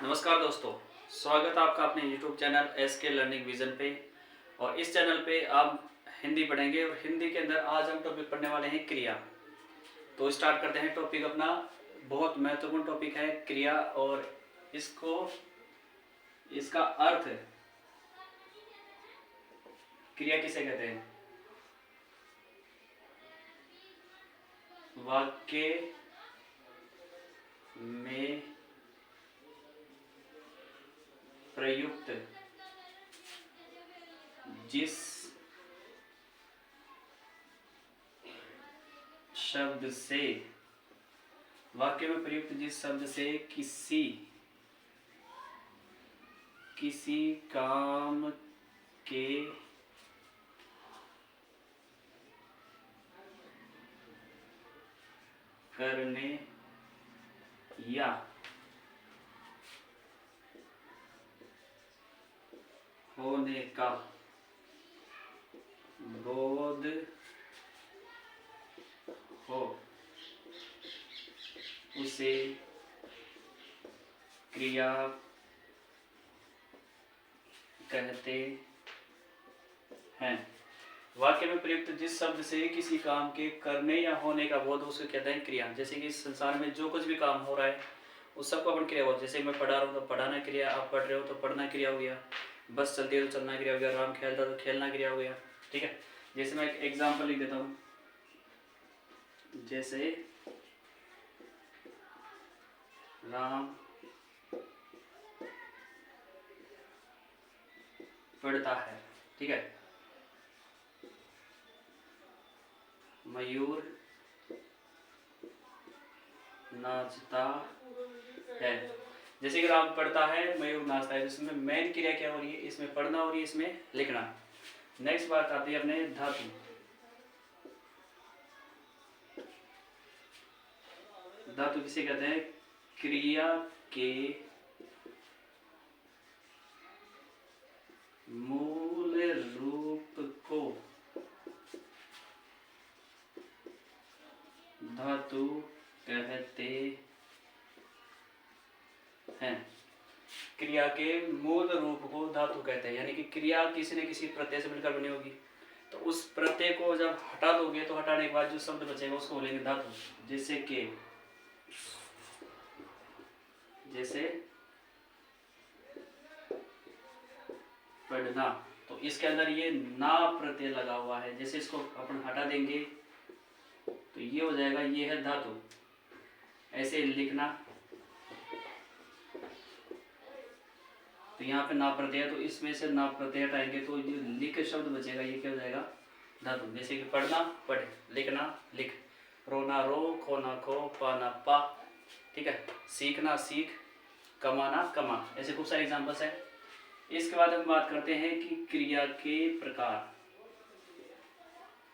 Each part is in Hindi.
नमस्कार दोस्तों, स्वागत है आपका अपने YouTube channel SK learning vision पे। और इस चैनल पे आप हिंदी पढ़ेंगे और हिंदी के अंदर आज हम टॉपिक पढ़ने वाले हैं क्रिया। तो स्टार्ट करते हैं टॉपिक अपना। बहुत महत्वपूर्ण टॉपिक है क्रिया और इसका अर्थ। क्रिया किसे कहते हैं? वाक्य में प्रयुक्त जिस शब्द से वाक्य में प्रयुक्त जिस शब्द से किसी काम के करने या होने का बोध हो उसे क्रिया कहते हैं। वाक्य में प्रयुक्त जिस शब्द से किसी काम के करने या होने का बोध उसको कहते हैं क्रिया। जैसे कि इस संसार में जो कुछ भी काम हो रहा है उस सबको अपन क्रिया बोलते हैं। जैसे मैं पढ़ा रहा हूँ तो पढ़ाना क्रिया, आप पढ़ रहे हो तो पढ़ना क्रिया हो गया, बस चलती है तो चलना क्रिया हो गया, राम खेलता तो खेलना क्रिया हो गया। ठीक है, जैसे मैं एक एग्जाम्पल लिख देता हूँ। जैसे राम पढ़ता है, ठीक है। मयूर नाचता है। जैसे कि राम पढ़ता है, मयूर नाचता है, इसमें मेन क्रिया क्या हो रही है? इसमें पढ़ना हो रही है, इसमें लिखना। नेक्स्ट बात आती है अपने धातु। धातु किसे कहते हैं? क्रिया के मूल रूप को धातु कहते हैं। क्रिया के मूल रूप को धातु कहते हैं, यानी कि क्रिया किसी न किसी प्रत्यय से मिलकर बनी होगी, तो उस प्रत्यय को जब हटा दोगे तो हटाने के बाद जो शब्द बचेगा उसको बोलेंगे धातु। जैसे पढ़ना, तो इसके अंदर ये ना प्रत्यय लगा हुआ है। जैसे इसको अपन हटा देंगे तो ये हो जाएगा, ये है धातु। ऐसे लिखना, तो यहाँ पे ना प्रत्यय, तो इसमें से ना प्रत्यय हटाएंगे तो जो लिख शब्द बचेगा ये क्या हो जाएगा? धातु। जैसे कि पढ़ना पढ़, लिखना लिख, रोना रो, खोना खो, पाना पा, ठीक है, सीखना सीख, कमाना कमा। ऐसे खूब सारे एग्जाम्पल्स है। इसके बाद हम बात करते हैं कि क्रिया के प्रकार।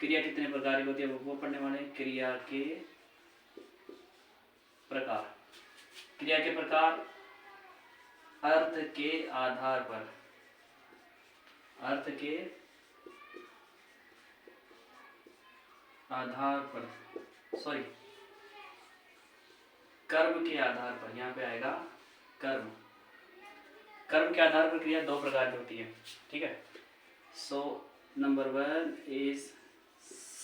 क्रिया कितने प्रकार की होती है वो पढ़ने वाले हैं। क्रिया के प्रकार। क्रिया के प्रकार अर्थ के आधार पर, कर्म के आधार पर, यहाँ पे आएगा कर्म के आधार पर क्रिया दो प्रकार की होती है, ठीक है। सो नंबर 1 इज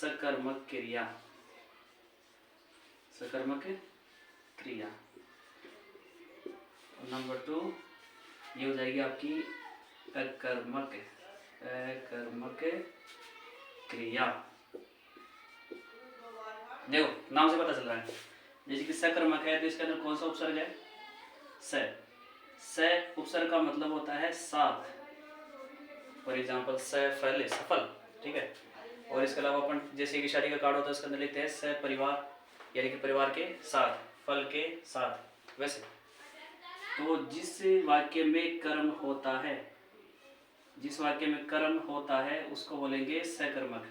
सकर्मक क्रिया। नंबर 2 ये हो जाएगी आपकी अकर्मक क्रिया। देखो नाम से पता चल रहा है। जैसे कि सकर्मक है तो इसके अंदर कौन सा उपसर्ग है? स उपसर्ग का मतलब होता है साथ। फॉर एग्जाम्पल सफल, सफल, ठीक है। और इसके अलावा अपन जैसे कि शादी का कार्ड होता है उसके अंदर लिखते हैं सपरिवार, यानी कि परिवार के साथ, फल के साथ। वैसे तो जिस वाक्य में कर्म होता है उसको बोलेंगे सकर्मक।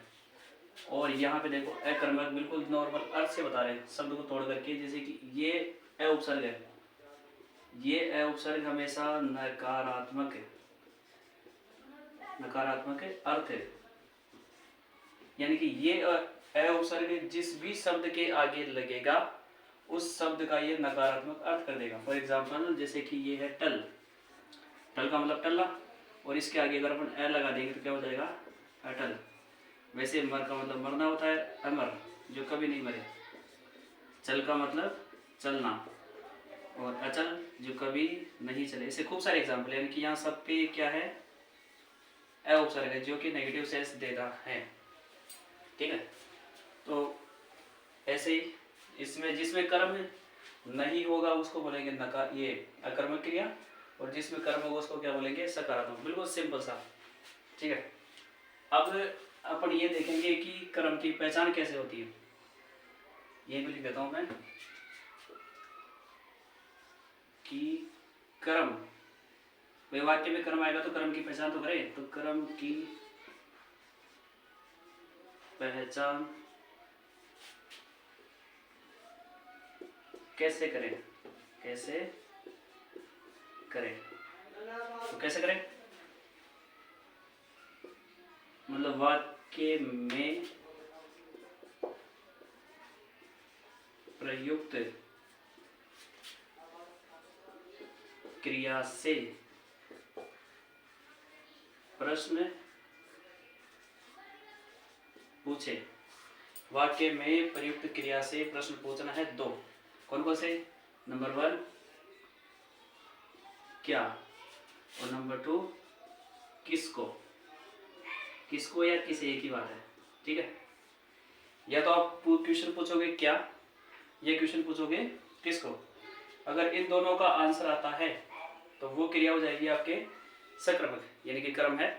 और यहाँ पे देखो अकर्मक, बिल्कुल नॉर्मल अर्थ से बता रहे हैं शब्द को तोड़ करके। जैसे कि ये अ उपसर्ग है, ये अ उपसर्ग हमेशा नकारात्मक अर्थ है, यानी कि ये अ उपसर्ग जिस भी शब्द के आगे लगेगा उस शब्द का ये नकारात्मक अर्थ कर देगा। फॉर एग्जाम्पल जैसे कि ये है टल, टल का मतलब टल्ला, और इसके आगे अगर अपन ए लगा देंगे तो क्या हो जाएगा, अटल। वैसे मर का मतलब मरना होता है, अमर जो कभी नहीं मरे। चल का मतलब चलना, और अचल जो कभी नहीं चले। ऐसे खूब सारे एग्जाम्पल यानी कि यहाँ सब पे क्या है, ए उपसर्ग है जो कि नेगेटिव सेंस देता है। ठीक है, तो ऐसे ही इसमें जिसमें कर्म नहीं होगा उसको बोलेंगे नकार, ये अकर्मक क्रिया, और जिसमें कर्म होगा उसको क्या बोलेंगे, सकारात्मक। बिल्कुल सिंपल सा। ठीक है, अब अपन ये देखेंगे कि कर्म की पहचान कैसे होती है। ये भी लिख देता हूं मैं कि कर्म, भाई वाक्य में कर्म आएगा तो कर्म की पहचान तो करें। तो कर्म की पहचान कैसे करें, कैसे करें, तो कैसे करें मतलब वाक्य में प्रयुक्त क्रिया से प्रश्न पूछे। वाक्य में प्रयुक्त क्रिया से प्रश्न पूछना है दो, कौन कौन से, नंबर 1 क्या, और नंबर 2 किसको। किसको या किसे, एक ही बात है। ठीक है, या तो आप क्वेश्चन पूछोगे क्या, या क्वेश्चन पूछोगे किसको। अगर इन दोनों का आंसर आता है तो वो क्रिया हो जाएगी आपके सकर्मक यानी कि कर्म है,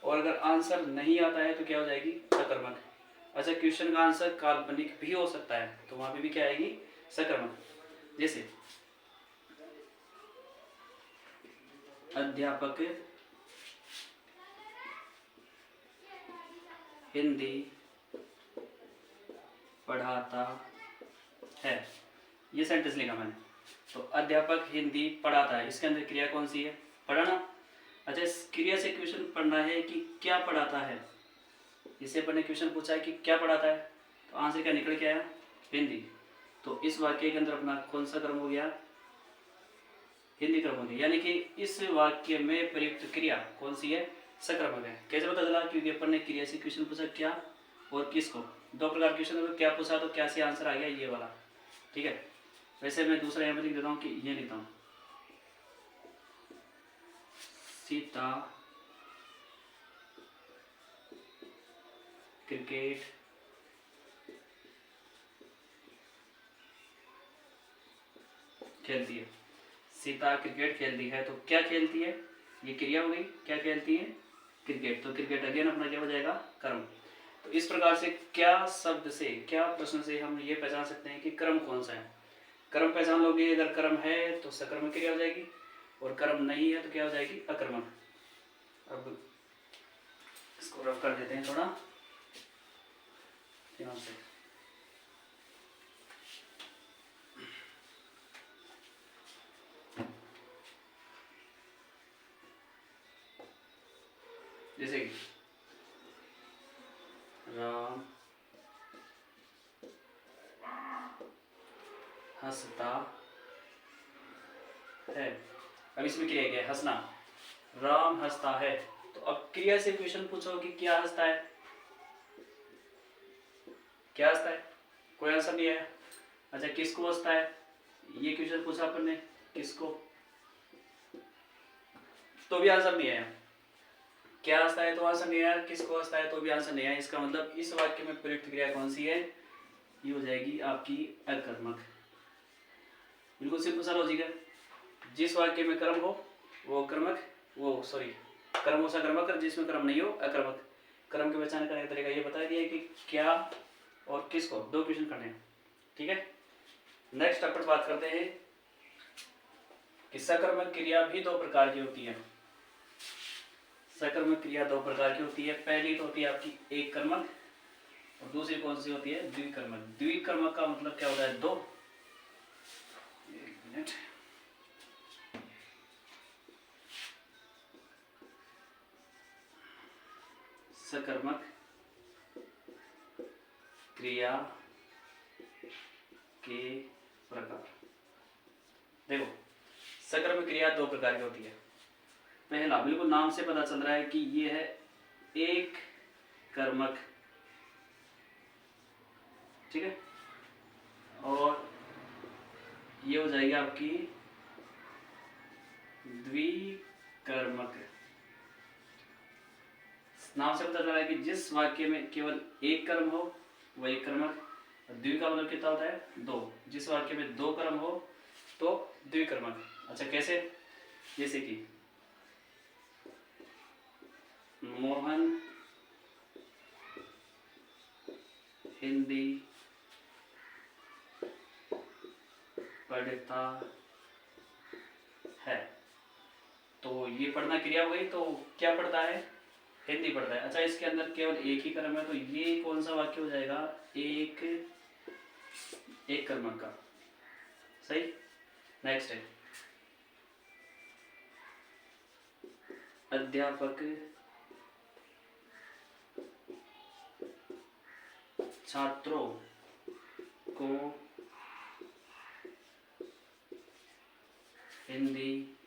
और अगर आंसर नहीं आता है तो क्या हो जाएगी, सकर्मक। अच्छा, क्वेश्चन का आंसर काल्पनिक भी हो सकता है तो वहां पे भी क्या आएगी, सकर्मक। जैसे अध्यापक हिंदी पढ़ाता है, ये सेंटेंस लिखा मैंने। तो अध्यापक हिंदी पढ़ाता है, इसके अंदर क्रिया कौन सी है, पढ़ाना। अच्छा, इस क्रिया से क्वेश्चन पढ़ना है कि क्या पढ़ाता है। इससे अपन ने क्वेश्चन पूछा है कि क्या पढ़ाता है, तो आंसर क्या निकल के आया, हिंदी। तो इस वाक्य के अंदर अपना कौन सा क्रम हो गया, हिंदी क्रम हो गया। यानी कि इस वाक्य में प्रयुक्त क्रिया कौन सी है, सकर्मक है। कैसे पता चला, क्योंकि अपन ने क्रिया से क्वेश्चन पूछा क्या और किसको। दो प्रकार क्वेश्चन में क्या पूछा तो क्या से आंसर आ गया, ये वाला। ठीक है, वैसे मैं दूसरा यहाँ पर लिख देता हूँ कि ये लिखता हूँ, सीता क्रिकेट खेलती है। सीता क्रिकेट खेलती है, तो क्या खेलती है, ये क्रिया हो गई, क्या खेलती है, क्रिकेट। तो क्रिकेट अगेन अपना क्या हो जाएगा, कर्म। तो इस प्रकार से क्या शब्द से, क्या प्रश्न से हम ये पहचान सकते हैं कि कर्म कौन सा है। कर्म पहचान लोगे, अगर कर्म है तो सकर्मक क्रिया हो जाएगी, और कर्म नहीं है तो क्या हो जाएगी, अकर्मक। अब इसको रफ कर देते हैं थोड़ा ध्यान से। जैसे कि राम हंसता है, अब इसमें क्रिया क्या है, हंसना। राम हंसता है, तो अब क्रिया से क्वेश्चन पूछो कि क्या हंसता है, क्या हंसता है, कोई आंसर नहीं आया। अच्छा, किसको हंसता है, ये क्वेश्चन पूछा अपन ने, किसको, तो भी आंसर नहीं आया। क्या हंसता है तो आंसर नहीं आया, किसको हंसता है तो भी आंसर नहीं आया। इसका मतलब इस वाक्य में प्रयुक्त क्रिया कौन सी है, ये हो जाएगी आपकी अकर्मक। बिल्कुल सिंपल सा लॉजिक है। जिस वाक्य में कर्म हो वो कर्मक, वो सॉरी कर्म हो सकर्मक, और जिसमें कर्म नहीं हो अकर्मक। कर्म की पहचान करने का तरीका ये बता दिया कि क्या और किसको, दो क्वेश्चन करने हैं। ठीक है, नेक्स्ट अपन बात करते हैं कि सकर्मक क्रिया भी दो प्रकार की होती है। सकर्मक क्रिया दो प्रकार की होती है। पहली तो होती है आपकी एक कर्मक, और दूसरी कौन सी होती है, द्विकर्मक। द्विकर्मक का मतलब क्या होता है, दो। एक मिनट, सकर्मक क्रिया के प्रकार। देखो सकर्मक क्रिया दो प्रकार की होती है। पहला, बिल्कुल नाम से पता चल रहा है कि ये है एक कर्मक, ठीक है, और ये हो जाएगी आपकी द्विकर्मक। नाम से पता चल रहा है कि जिस वाक्य में केवल एक कर्म हो वो एक कर्मक, द्वि का मतलब कितना होता है? दो। जिस वाक्य में दो कर्म हो तो द्विकर्मक। अच्छा कैसे? जैसे कि मोहन हिंदी पढ़ता है, तो ये पढ़ना क्रिया हो गई, तो क्या पढ़ता है? हिंदी पढ़ता है। अच्छा इसके अंदर केवल एक ही कर्म है, तो ये कौन सा वाक्य हो जाएगा? एक कर्मक का। सही। नेक्स्ट है अध्यापक छात्रों को हिंदी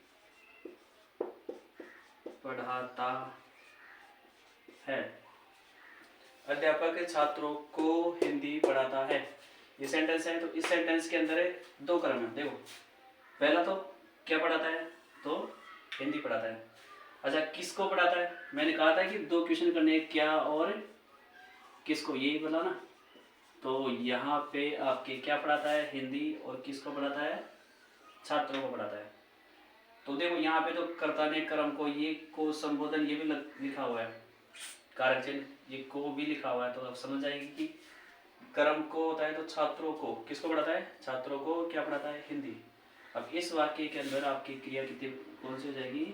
पढ़ाता है। अध्यापक छात्रों को हिंदी पढ़ाता है, ये सेंटेंस है। तो इस सेंटेंस के अंदर दो कर्म है। देखो पहला तो क्या पढ़ाता है? तो हिंदी पढ़ाता है। अच्छा किसको पढ़ाता है? मैंने कहा था कि दो क्वेश्चन करने, क्या और किसको, यही बोला ना। तो यहाँ पे आपके क्या पढ़ाता है? हिंदी। और किसको पढ़ाता है? छात्रों को पढ़ाता है। तो देखो यहाँ पे तो कर्ता ने कर्म को, ये को संबोधन ये भी लिखा हुआ है, कारक चिन्ह ये को भी लिखा हुआ है, तो आप समझ जाएंगे कि कर्म को होता है। तो छात्रों को किसको पढ़ाता है? छात्रों को क्या पढ़ाता है? हिंदी। अब इस वाक्य के अंदर आपकी क्रिया कितनी कौन सी हो जाएगी?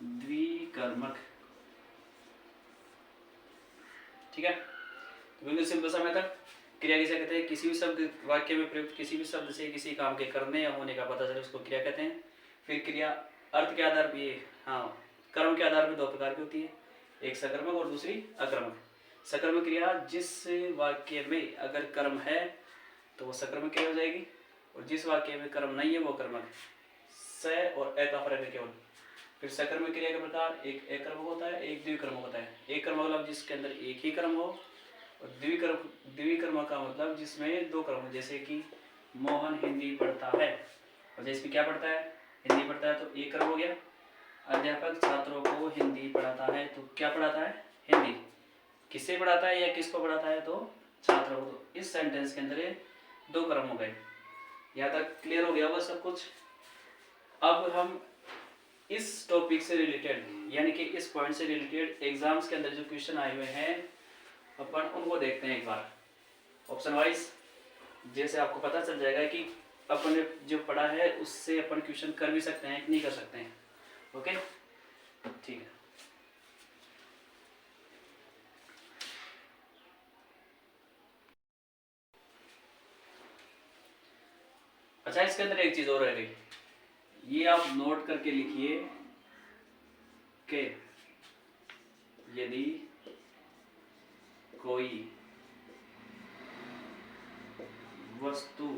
द्विकर्मक, ठीक है। तो बिल्कुल सिंपल सा मेथड। क्रिया किसे कहते हैं? किसी भी शब्द वाक्य में प्रयुक्त किसी भी शब्द से किसी काम के करने या होने का पता चले उसको क्रिया कहते हैं। फिर क्रिया अर्थ के आधार पर, हाँ कर्म के आधार पर दो प्रकार की होती है, एक सकर्मक और दूसरी अकर्मक। सकर्मक क्रिया जिस वाक्य में अगर कर्म है तो वो सकर्मक क्रिया हो जाएगी, और जिस वाक्य में कर्म नहीं है वो कर्मक। स और अ का फर्क है केवल। फिर सकर्मक क्रिया के प्रकार, एक एकर्मक होता है, एक द्विकर्मक होता है। एक कर्म मतलब जिसके अंदर एक ही कर्म हो, और द्विकर्मक का मतलब जिसमें दो कर्म हो। जैसे कि मोहन हिंदी पढ़ता है, और जैसे क्या पढ़ता है? हिंदी पढ़ता है, तो एक कर्म हो गया। अध्यापक छात्रों को हिंदी पढ़ाता है, तो क्या पढ़ाता है? हिंदी। किससे पढ़ाता है या किसको पढ़ाता है? तो छात्रों को। तो इस सेंटेंस के अंदर दो कर्म हो गए। यहाँ तक क्लियर हो गया वो सब कुछ। अब हम इस टॉपिक से रिलेटेड, यानी कि इस पॉइंट से रिलेटेड एग्जाम्स के अंदर जो क्वेश्चन आए हुए हैं अपन उनको देखते हैं एक बार ऑप्शन वाइज। जैसे आपको पता चल जाएगा कि अपन ने जो पढ़ा है उससे अपन क्वेश्चन कर भी सकते हैं कि नहीं कर सकते हैं। ओके ठीक है। अच्छा इसके अंदर एक चीज और रह गई, ये आप नोट करके लिखिए कि यदि कोई वस्तु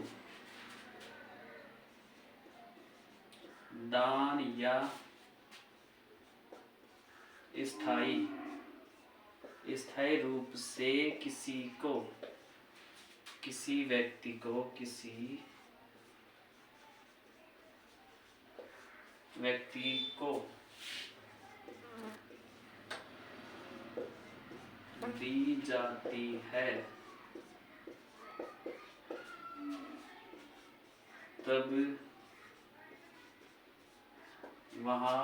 दान या स्थायी रूप से किसी व्यक्ति को दी जाती है तब वहाँ